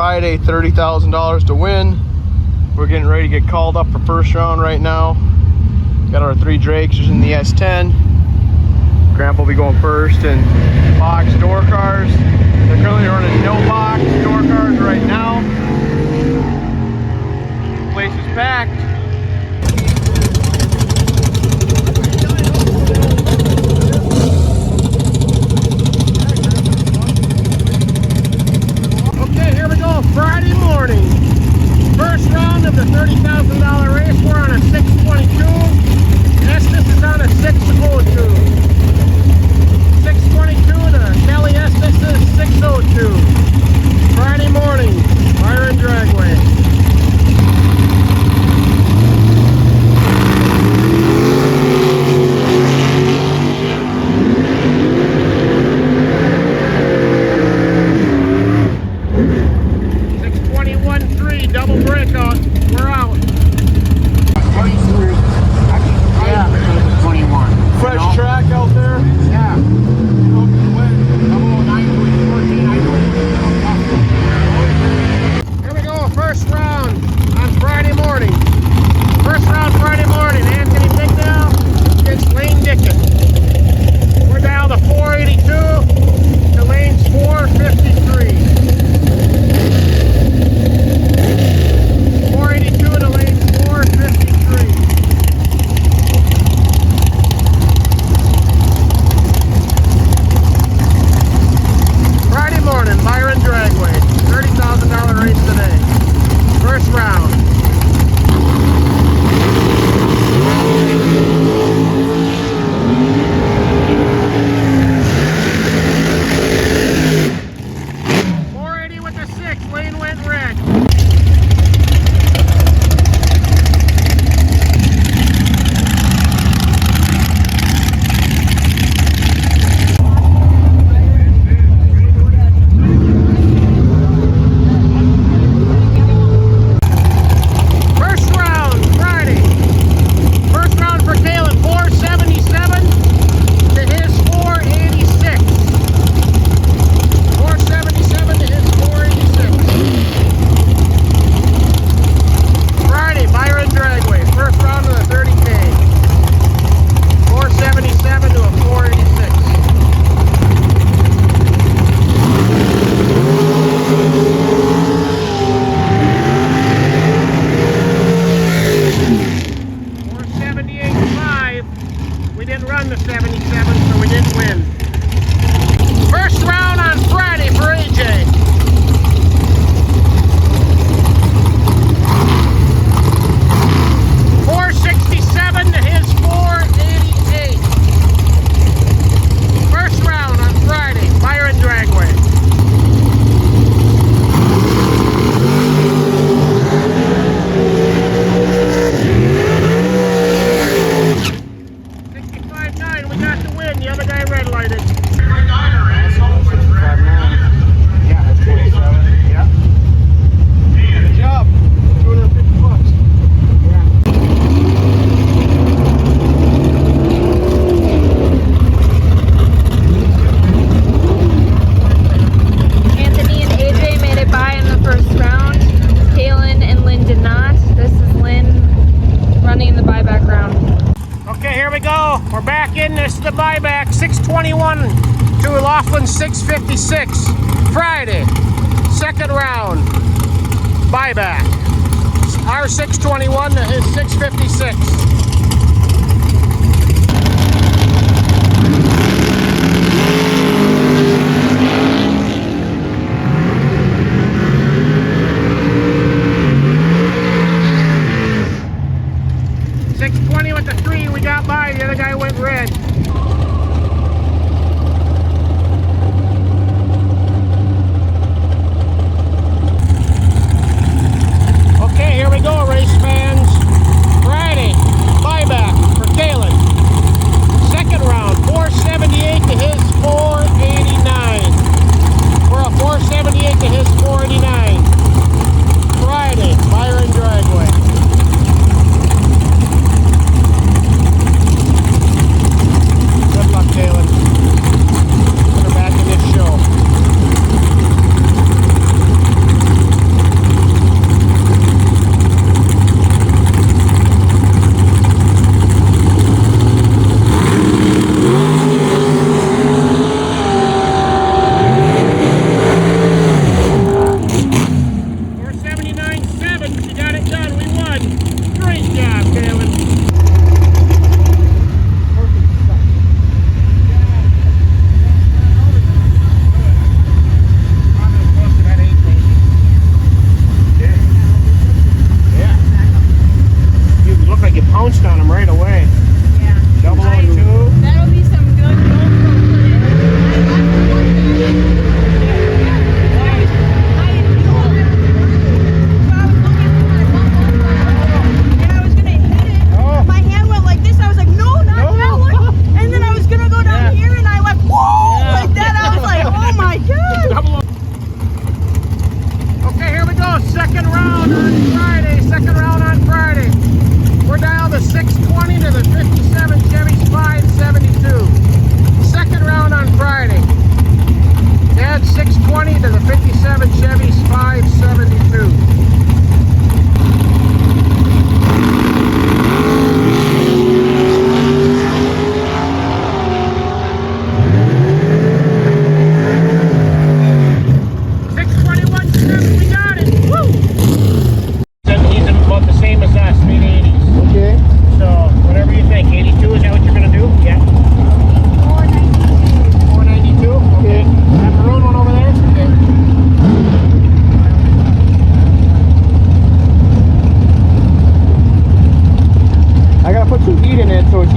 Friday, $30,000 to win. We're getting ready to get called up for first round right now. Got our 3 Drakers in the S10. Grandpa will be going first, and box door cars. They're currently running no box door cars right now. Place is packed. Okay, here we go. Friday morning. First round of the $30,000 race. We're on a 622. Estes is on a 602. 622 to Kelly Estes is 602. Friday morning, Byron Dragway. Double breakout. We're out. Yeah, 21. Fresh track out there. Yeah. Here we go. First round on Friday morning. First round Friday morning. Anthony Bignell against Lane Dickett. We're down to 482 to Lane's 453. 482 to Lane's 453. Friday morning, Byron Dragway. $30,000 race today. First round. With the 6, Lane went red. First round, Friday. First round for Kalen, 477 to his 486. 477 to his 486. Friday, Byron Dragway, first round of the 30K. 477 to a 486. We didn't run the 77, so we didn't win. First round on Friday for AJ. $467 to his $488. First round on Friday, Byron Dragway. We got the win. The other guy red lighted. Yeah, that's 27. Yeah. Good job. $250. Anthony and AJ made it by in the first round. Kaylin and Lynn did not. This is Lynn running the buyback round. Okay, here we go. We're back in. This is the buyback. 621 to Laughlin 656. Friday, second round. Buyback. Our 621 to his 656. With the 3, we got by. The other guy went red. Okay, here we go, race fans. Friday, the 620 to the 57 Chevy's 572. Second round on Friday. Dad 620 to the 57 Chevy's 572.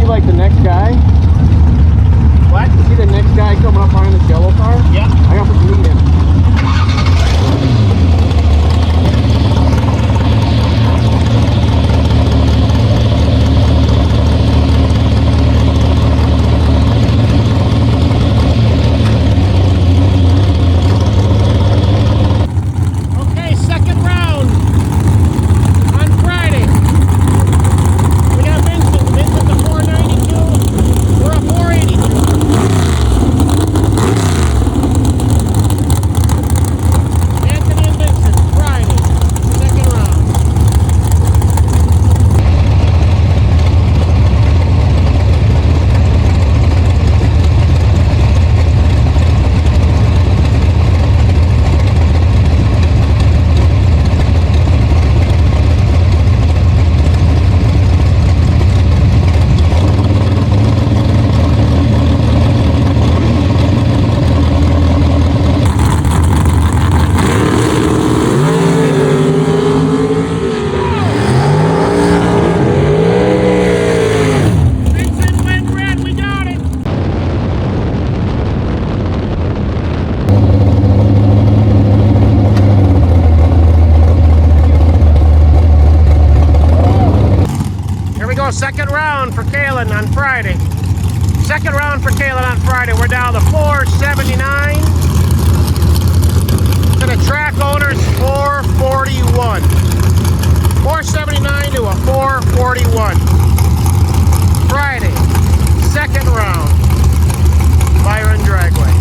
Like the next guy? What? See the next guy coming up behind this yellow car? Yeah. I gotta put some heat in. Okay, second round on Friday. We got Vincent. Vincent's a 492. We're a 482. Anthony and Vincent, Friday, second round. Vincent went red, we got it. Here we go, second round for Kalen on Friday. Second round for Kalen on Friday. We're down to 479. To the track owners, 441. 479 to a 441. Friday, second round. Byron Dragway.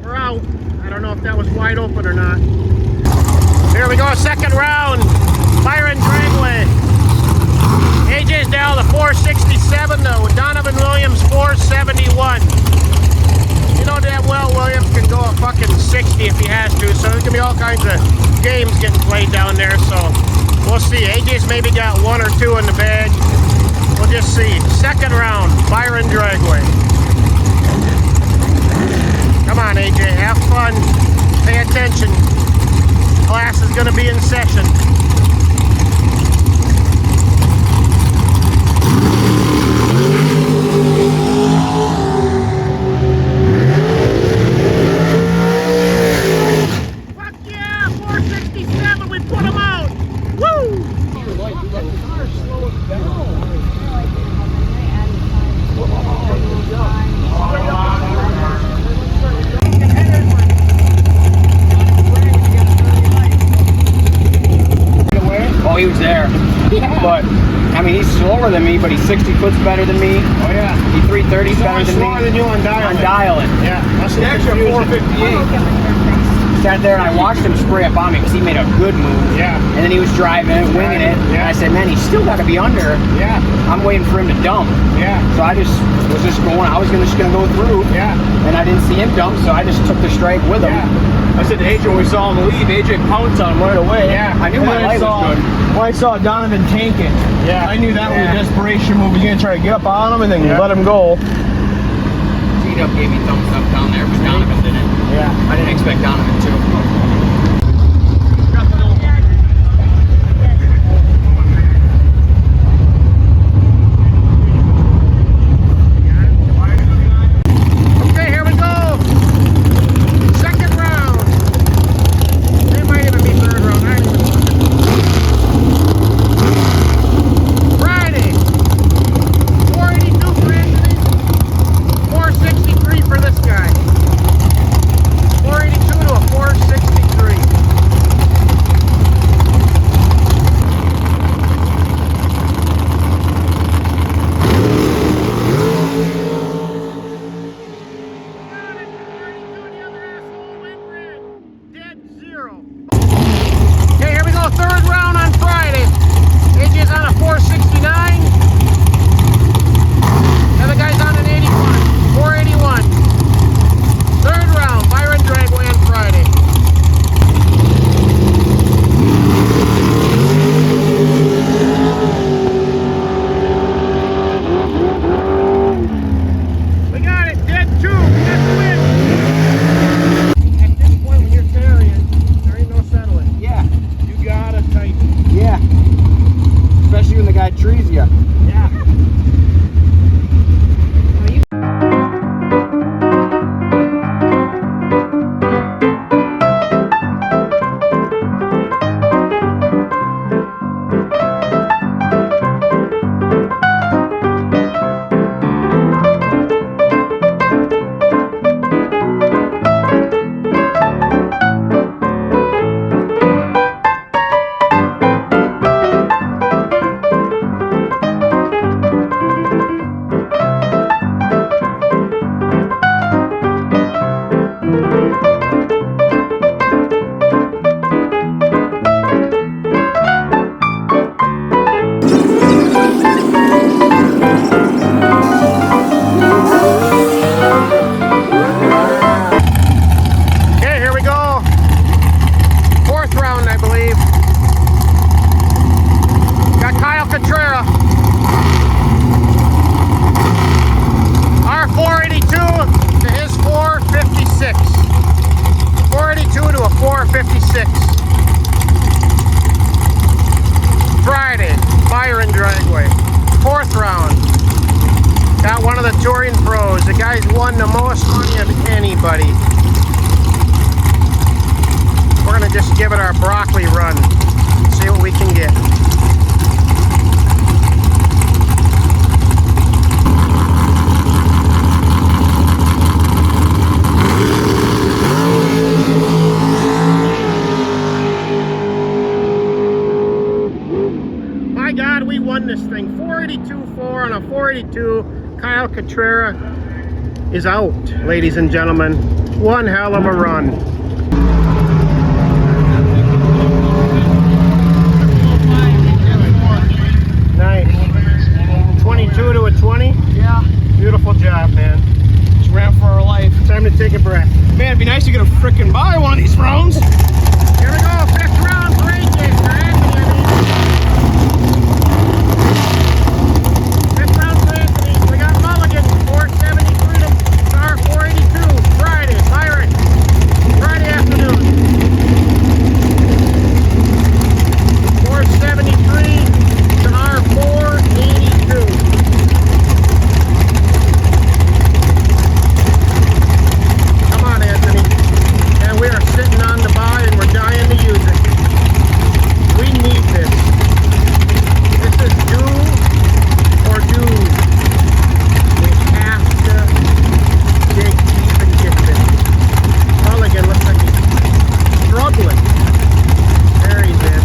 We're out. I don't know if that was wide open or not. Here we go, second round. Byron Dragway. AJ's down to 467 though. Donovan Williams 471. You know damn well Williams can go a fucking 60 if he has to, so there's gonna be all kinds of games getting played down there, so we'll see. AJ's maybe got one or two in the bag. We'll just see. Second round, Byron Dragway. Come on, AJ, have fun. Pay attention. Class is gonna be in session. Fuck yeah, 467, we put him out. Woo! Oh, he was there. But, I mean, he's slower than me, but he's 60 foot better than me. Oh yeah. He's 330 better than me. Slower than you on dialing. On dialing. Yeah. That's Actually, 458. Sat there and I watched him spray up on me because he made a good move. Yeah. And then he was driving it, winging it. Yeah. And I said, man, he's still got to be under. Yeah. I'm waiting for him to dump. Yeah. So I just was just going. I was just gonna go through. Yeah. And I didn't see him dump, so I just took the strike with him. Yeah. I said to AJ when we saw him leave, AJ pounced on him right away. Yeah. I knew my light was good. When I saw Donovan tank it, Yeah. I knew that was Yeah. a desperation move. He's gonna try to get up on him and then Yeah. let him go. T-Dub gave me thumbs up down there, but Donovan didn't. Yeah. I didn't expect Donovan to. Okay, here we go. Second round. It might even be third round. I ain't even looking. Friday. 482 for Anthony. tease you. Yeah. Friday, Byron dragway, 4th round. Got one of the touring pros. The guy's won the most money of anybody. We're gonna just give it our broccoli run. See what we can get. My God, we won this thing. 482.4 on a 482. Kyle Cotrera is out, ladies and gentlemen. One hell of a run. Nice. 22 to a 20? Yeah. Beautiful job, man. Just ran for our life. Time to take a breath. Man, it'd be nice to get a frickin' buy one of these rounds. Here we go, 5th round for AJ. For Anthony, I mean. 5th round for Anthony. We got Mulligan, 473 to our 482. Friday, Byron. Friday afternoon. 473 to our 482. Come on, Anthony. And we are sitting on the buy and we're dying to use it. We need this. This is do or do. We have to dig deep and get this. Mulligan looks like he's struggling. There he's in.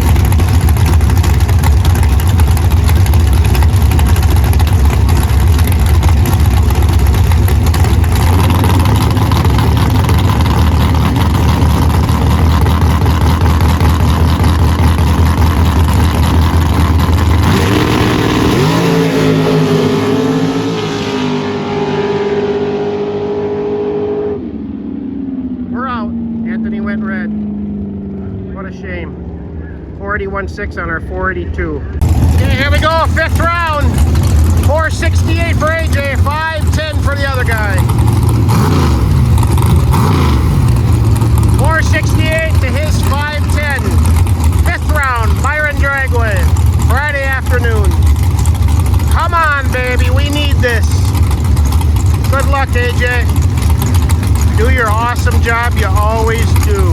We're out. Anthony went red. What a shame. 481.6 on our 482. Okay, here we go. 5th round. 468 for AJ. 510 for the other guy. 468 to his 510. 5th round. Byron dragway. Friday afternoon. Come on, baby. We need this. Good luck, AJ. Do your awesome job you always do.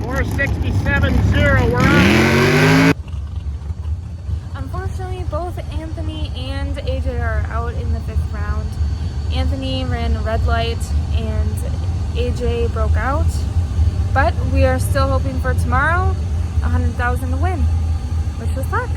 We're up. Unfortunately, both Anthony and AJ are out in the 5th round. Anthony ran a red light and AJ broke out, but we are still hoping for tomorrow, 100,000 to win. Wish us luck.